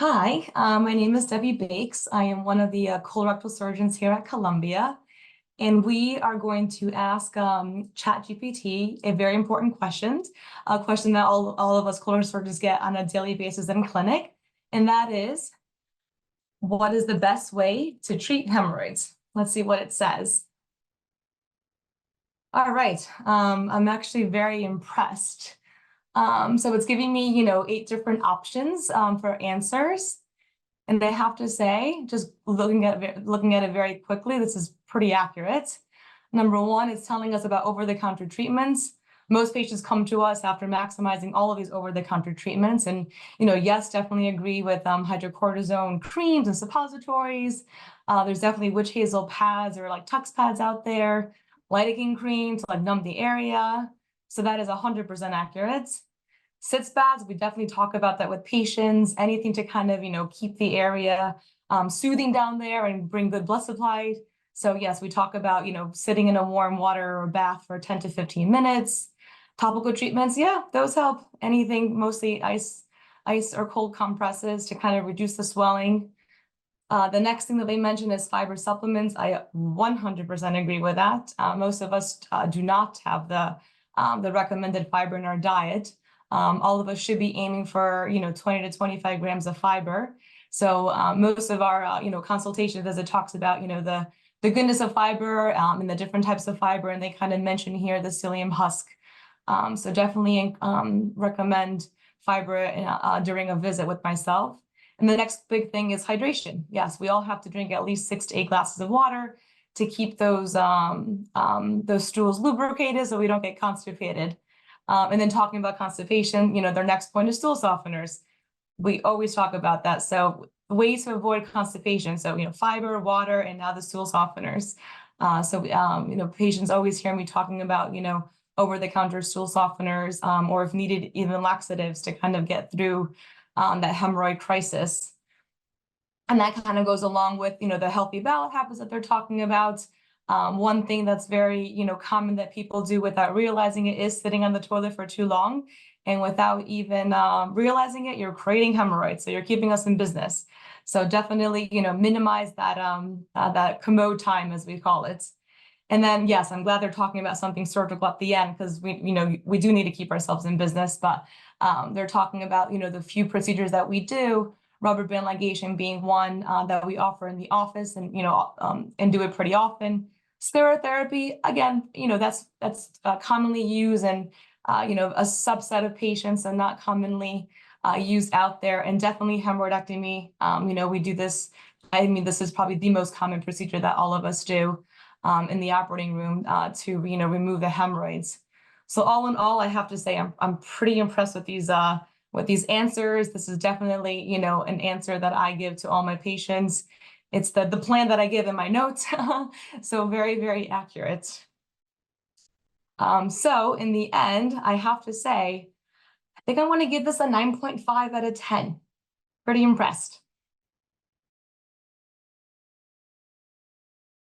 Hi, my name is Debbie Bakes. I am one of the colorectal surgeons here at Columbia, and we are going to ask ChatGPT a very important question, a question that all of us colorectal surgeons get on a daily basis in clinic, and that is, what is the best way to treat hemorrhoids? Let's see what it says. All right, I'm actually very impressed. So it's giving me, 8 different options for answers. And I have to say, just looking at it very quickly, this is pretty accurate. Number one, it's telling us about over-the-counter treatments. Most patients come to us after maximizing all of these over-the-counter treatments. And, yes, definitely agree with hydrocortisone creams and suppositories. There's definitely witch hazel pads or like Tux pads out there, lidocaine cream to like numb the area. So that is 100% accurate. Sitz baths, we definitely talk about that with patients, anything to kind of, keep the area soothing down there and bring good blood supply. So yes, we talk about, sitting in a warm water or bath for 10 to 15 minutes. Topical treatments, yeah, those help. Anything, mostly ice or cold compresses to kind of reduce the swelling. The next thing that they mentioned is fiber supplements. I 100% agree with that. Most of us do not have the recommended fiber in our diet. All of us should be aiming for 20 to 25 grams of fiber. So most of our consultation visit talks about the goodness of fiber and the different types of fiber, and they kind of mention here the psyllium husk. So definitely recommend fiber during a visit with myself. And the next big thing is hydration. Yes, we all have to drink at least 6 to 8 glasses of water to keep those stools lubricated so we don't get constipated. And then talking about constipation, their next point is stool softeners. We always talk about that. So ways to avoid constipation. So, fiber, water, and now the stool softeners. Patients always hear me talking about, over-the-counter stool softeners, or if needed, even laxatives to kind of get through that hemorrhoid crisis. And that kind of goes along with, the healthy bowel habits that they're talking about. One thing that's very, common that people do without realizing it is sitting on the toilet for too long. And without even realizing it, you're creating hemorrhoids. So you're keeping us in business. So definitely, minimize that commode time, as we call it. And then, yes, I'm glad they're talking about something surgical at the end because we do need to keep ourselves in business. But they're talking about, the few procedures that we do, rubber band ligation being one that we offer in the office and, and do it pretty often. Sclerotherapy, again, that's commonly used and, a subset of patients and not commonly used out there. And definitely hemorrhoidectomy, we do this. I mean, this is probably the most common procedure that all of us do in the operating room to, remove the hemorrhoids. So all in all, I have to say I'm pretty impressed with these answers. This is definitely, an answer that I give to all my patients. It's the plan that I give in my notes. So very, very accurate. So in the end, I have to say, I think I want to give this a 9.5 out of 10. Pretty impressed.